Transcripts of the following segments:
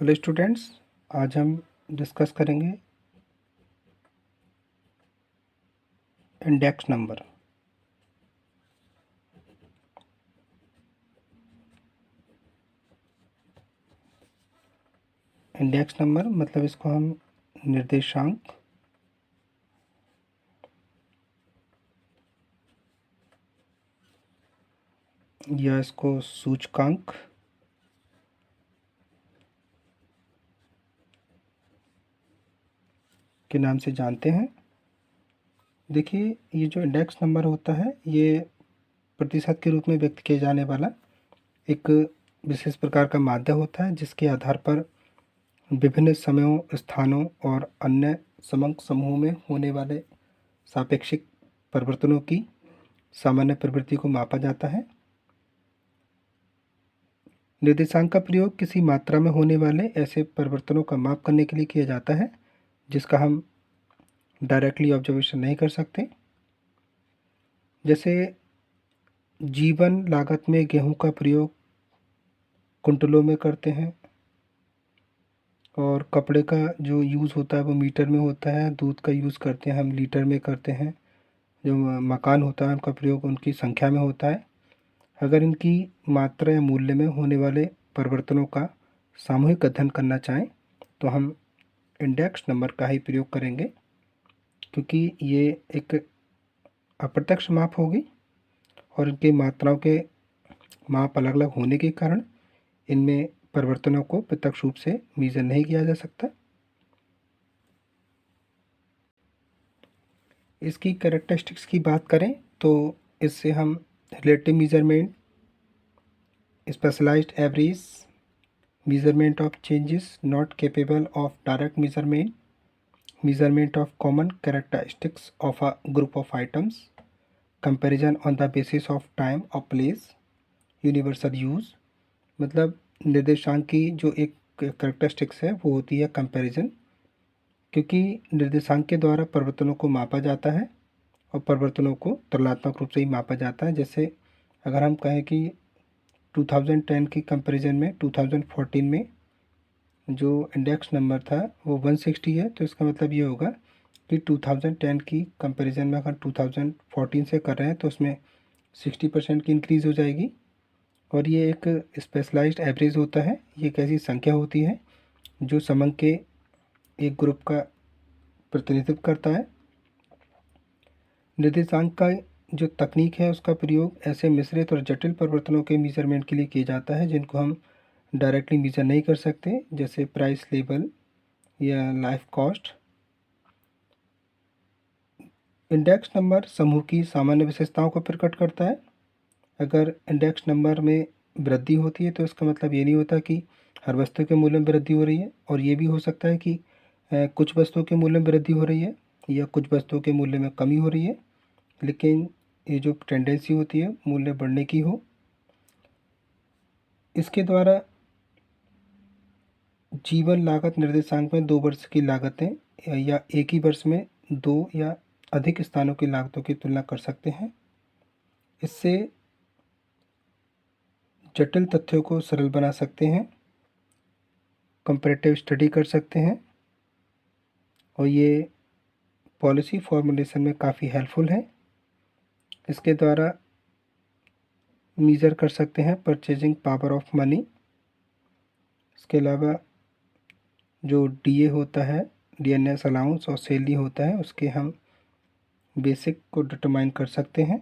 Hello students, आज हम discuss करेंगे इंडेक्स नंबर। इंडेक्स नंबर मतलब इसको हम निर्देशांक या इसको सूचकांक के नाम से जानते हैं। देखिए, ये जो इंडेक्स नंबर होता है ये प्रतिशत के रूप में व्यक्त किया जाने वाला एक विशेष प्रकार का माध्य होता है, जिसके आधार पर विभिन्न समयों, स्थानों और अन्य समंक समूह में होने वाले सापेक्षिक परिवर्तनों की सामान्य प्रवृत्ति को मापा जाता है। निर्देशांक का प्रयोग किसी मात्रा में होने वाले ऐसे परिवर्तनों का माप करने के लिए किया जाता है जिसका हम डायरेक्टली ऑब्जर्वेशन नहीं कर सकते। जैसे जीवन लागत में गेहूं का प्रयोग कुंटलों में करते हैं, और कपड़े का जो यूज़ होता है वो मीटर में होता है। दूध का यूज़ करते हैं हम लीटर में करते हैं। जो मकान होता है उनका प्रयोग उनकी संख्या में होता है। अगर इनकी मात्रा या मूल्य में होने वाले परिवर्तनों का सामूहिक अध्ययन करना चाहें तो हम इंडेक्स नंबर का ही प्रयोग करेंगे, क्योंकि ये एक अप्रत्यक्ष माप होगी और इनकी मात्राओं के माप अलग अलग होने के कारण इनमें परिवर्तनों को प्रत्यक्ष रूप से मेजर नहीं किया जा सकता। इसकी कैरेक्टरिस्टिक्स की बात करें तो इससे हम relative measurement, specialised average, measurement of changes not capable of direct measurement, measurement of common characteristics of a group of items, comparison on the basis of time or place, universal use। मतलब निर्देशांक की जो एक characteristics है वो होती है comparison, क्योंकि निर्देशांक के द्वारा परिवर्तनों को मापा जाता है और परिवर्तनों को तुलनात्मक रूप से ही मापा जाता है। जैसे अगर हम कहें कि 2010 की कंपैरिजन में 2014 में जो इंडेक्स नंबर था वो 160 है, तो इसका मतलब ये होगा कि 2010 की कंपैरिजन में अगर 2014 से कर रहे हैं तो उसमें 60% की इंक्रीज़ हो जाएगी। और ये एक स्पेशलाइज्ड एवरेज होता है। ये एक ऐसी संख्या होती है जो समंक के एक ग्रुप का प्रतिनिधित्व करता है। निर्देशांक का जो तकनीक है उसका प्रयोग ऐसे मिश्रित और जटिल परिवर्तनों के मेजरमेंट के लिए किया जाता है जिनको हम डायरेक्टली मेजर नहीं कर सकते, जैसे प्राइस लेवल या लाइफ कॉस्ट। इंडेक्स नंबर समूह की सामान्य विशेषताओं को प्रकट करता है। अगर इंडेक्स नंबर में वृद्धि होती है तो इसका मतलब ये नहीं होता कि हर वस्तु के मूल्य में वृद्धि हो रही है, और ये भी हो सकता है कि कुछ वस्तुओं के मूल्य में वृद्धि हो रही है या कुछ वस्तुओं के मूल्य में कमी हो रही है, लेकिन ये जो टेंडेंसी होती है मूल्य बढ़ने की हो। इसके द्वारा जीवन लागत निर्देशांक में 2 वर्ष की लागतें या एक ही वर्ष में 2 या अधिक स्थानों की लागतों की तुलना कर सकते हैं। इससे जटिल तथ्यों को सरल बना सकते हैं, कंपैरेटिव स्टडी कर सकते हैं, और ये पॉलिसी फॉर्मुलेशन में काफ़ी हेल्पफुल है। इसके द्वारा मेज़र कर सकते हैं परचेजिंग पावर ऑफ मनी। इसके अलावा जो डीए होता है, डीएनएस अलाउंस, और सैलरी होता है, उसके हम बेसिक को डिटरमाइन कर सकते हैं।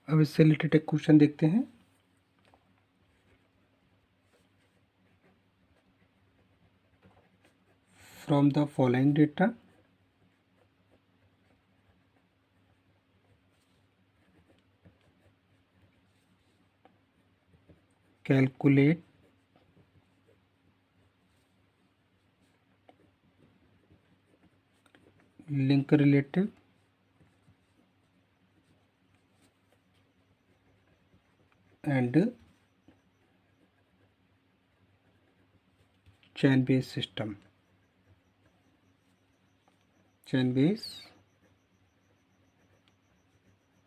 अब इससे रिलेटेड एक क्वेश्चन देखते हैं। From the following data calculate link relative and chain base system. Chain base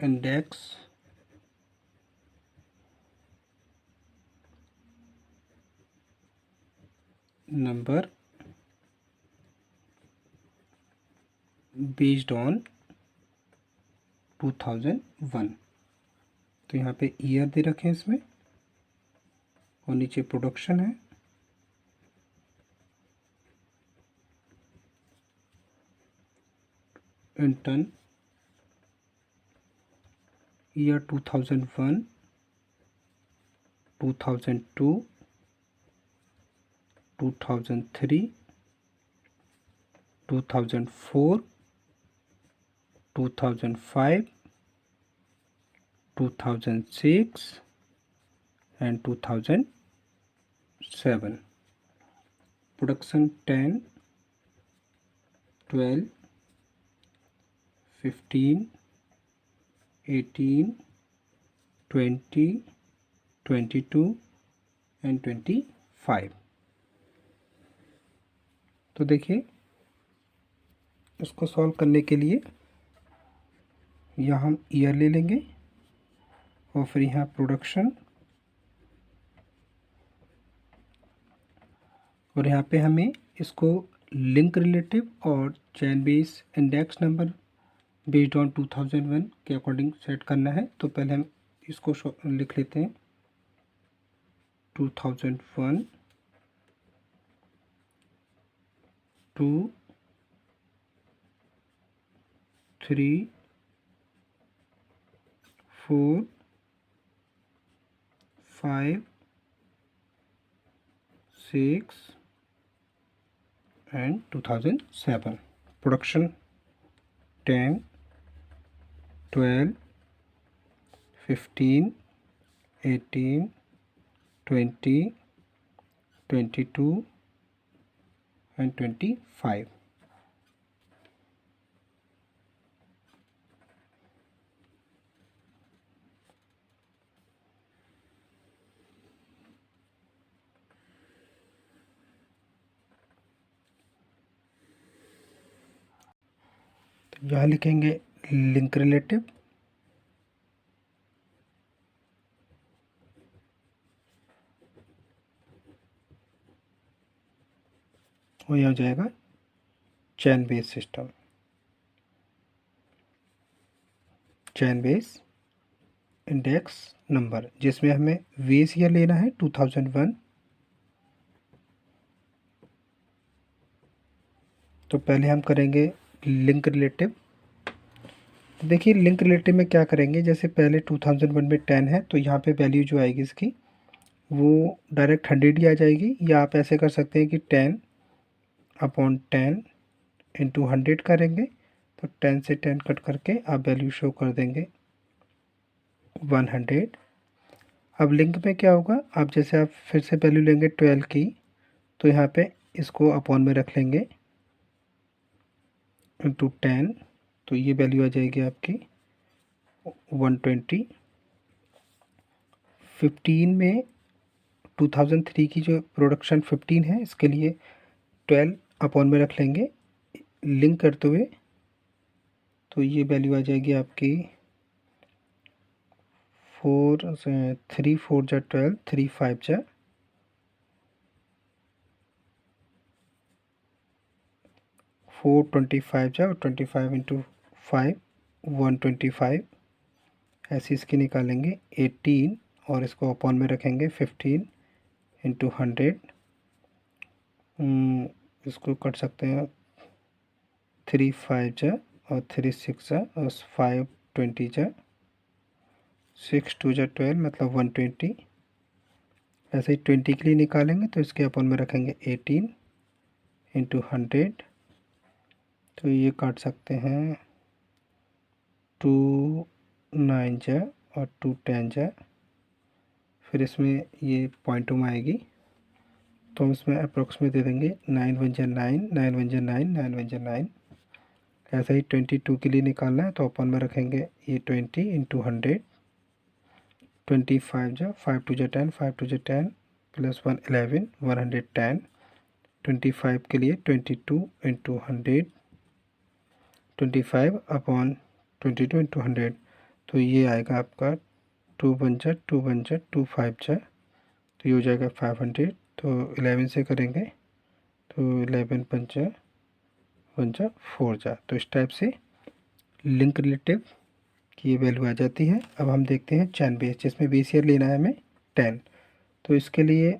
index number based on 2001। तो यहाँ पे ईयर दे रखे हैं इसमें और नीचे प्रोडक्शन है। In ton year 2001, 2002, 2003, 2004, 2005, 2006 and 2007। Production 10, 12, 15, 18, 20, 22 and 25। तो देखिए इसको सॉल्व करने के लिए यहाँ हम ईयर ले लेंगे और फिर यहाँ प्रोडक्शन और यहाँ पे हमें इसको लिंक रिलेटिव और chain base index number based on 2001 के अकॉर्डिंग सेट करना है। तो पहले हम इसको लिख लेते हैं 2001, 2, 3, 4, 5, 6 and 2007। Production 10, 12, 15, 18, 20, 22 and 25। तो यहाँ लिखेंगे लिंक रिलेटिव और यह हो जाएगा चैन बेस सिस्टम, चैन बेस इंडेक्स नंबर, जिसमें हमें बेस ईयर लेना है 2001। तो पहले हम करेंगे लिंक रिलेटिव। तो देखिए लिंक रिलेटिव में क्या करेंगे, जैसे पहले 2001 में 10 है तो यहाँ पे वैल्यू जो आएगी इसकी वो डायरेक्ट 100 ही आ जाएगी, या आप ऐसे कर सकते हैं कि 10/10 इंटू 100 करेंगे तो 10 से 10 कट करके आप वैल्यू शो कर देंगे 100। अब लिंक में क्या होगा, आप जैसे आप फिर से वैल्यू लेंगे 12 की तो यहाँ पे इसको अपॉन में रख लेंगे इंटू 10, तो ये वैल्यू आ जाएगी आपकी 120। 15 में 2003 की जो प्रोडक्शन 15 है इसके लिए 12 अपॉन में रख लेंगे लिंक करते हुए, तो ये वैल्यू आ जाएगी आपकी 3 4 जा 12, 3 5 जा 425 जा और 25 इंटू 5 125, ऐसी इसकी निकालेंगे 18 और इसको अपॉन में रखेंगे 15 इंटू 100। इसको कट सकते हैं 3 5 जा और 3 6 जा और 5 20 जा, 6 2 जा 12 मतलब 120। ऐसे ही 20 के लिए निकालेंगे तो इसके अपन में रखेंगे 18 इंटू 100, तो ये काट सकते हैं 2 9 जा और 2 10 जा, फिर इसमें ये पॉइंटों में आएगी तो हम इसमें अप्रोक्सीमेट दे देंगे 9 1 जा 9, 9 1 जा 9, 9 1 जा 9। ऐसा ही 22 के लिए निकालना है तो अपन में रखेंगे ये 20 इंटू 100, 25 जा 5 2 जा 10, 5 2 जा 10 प्लस 1 11 110। 25 के लिए 22 इंटू 100, 25 अपॉन 22 इंटू 100, तो ये आएगा आपका 2 1 जा 2 1 जा 2 5 जा, तो ये हो जाएगा 500। तो 11 से करेंगे तो 11 पंचा 1 जा 4 जा। तो इस टाइप से लिंक रिलेटिव की ये वैल्यू आ जाती है। अब हम देखते हैं चैन बेस, जिसमें बेस ईयर लेना है हमें 10। तो इसके लिए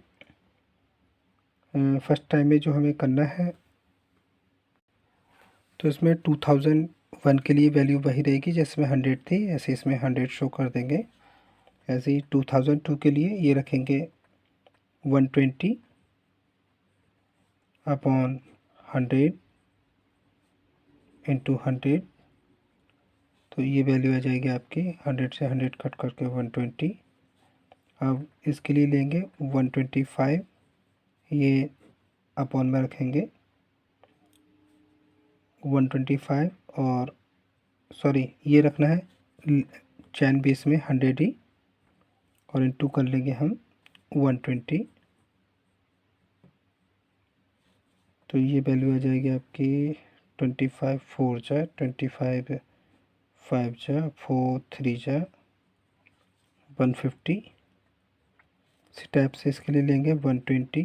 फर्स्ट टाइम में जो हमें करना है, तो इसमें 2001 के लिए वैल्यू वही रहेगी जैसे में 100 थी, ऐसे इसमें 100 शो कर देंगे। ऐसे ही 2002 के लिए ये रखेंगे 120 अपॉन 100 इंटू 100। तो ये वैल्यू आ जाएगी आपकी 100 से 100 कट करके 120। अब इसके लिए लेंगे 125, ये अपॉन में रखेंगे 125, और सॉरी ये रखना है चैन बेस में 100 ही, और इंटू कर लेंगे हम 120। तो ये वैल्यू आ जाएगी आपकी 25 4 जा 25 5 जा 4 3 जा 150। इसी टाइप से इसके लिए लेंगे 120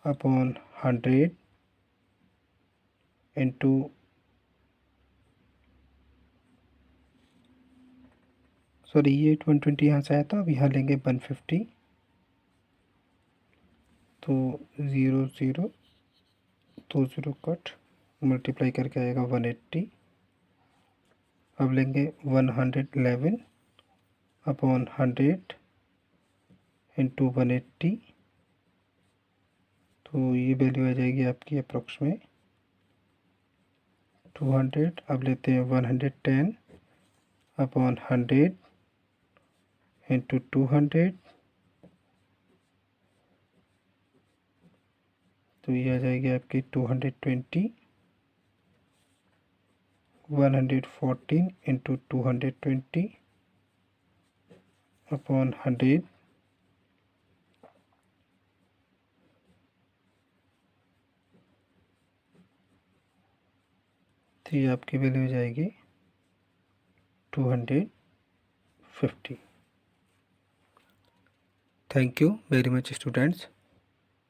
अपॉन 100 इंटू सॉरी ये 120 यहाँ से आया था, अब यहाँ लेंगे 150। तो 0 0 2 0 कट मल्टीप्लाई करके आएगा 180। अब लेंगे 111 अपॉन 100 इंटू 180। तो ये वैल्यू आ जाएगी आपकी अप्रोक्स में 200। अब लेते हैं 110 अपॉन 100 इंटू 200। तो ये आ जाएगी आपकी 220 114 इंटू 220 अपॉन 100। तो ये आपकी वैल्यू हो जाएगी 250। Thank you very much students.